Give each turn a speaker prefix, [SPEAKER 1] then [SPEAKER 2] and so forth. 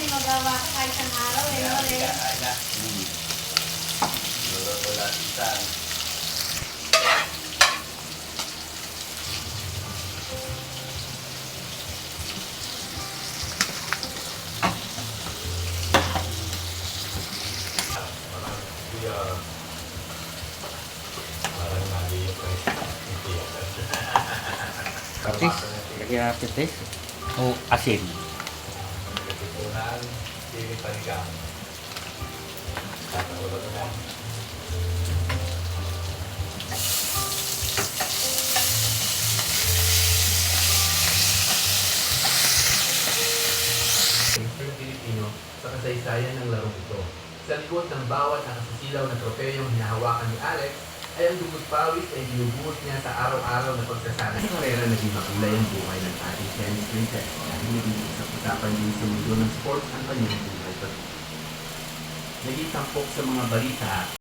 [SPEAKER 1] Magawa ka kahit isang araw eh, no?
[SPEAKER 2] Petis, kaya petis o asin.
[SPEAKER 3] Pilipino sa kasaysayan ng larong ito. Sa likod ng bawat nakasisilaw na tropeyong hinahawakan ni Alex ay ang dugot pawis ay ginubuhos niya sa araw-araw na pagsasanay. Sa karera naging makulay ang buhay ng ating tennis princess dahil naging usap-usapan din sa mundo ng sports ang kanyang buhay. Naging tampok sa mga balita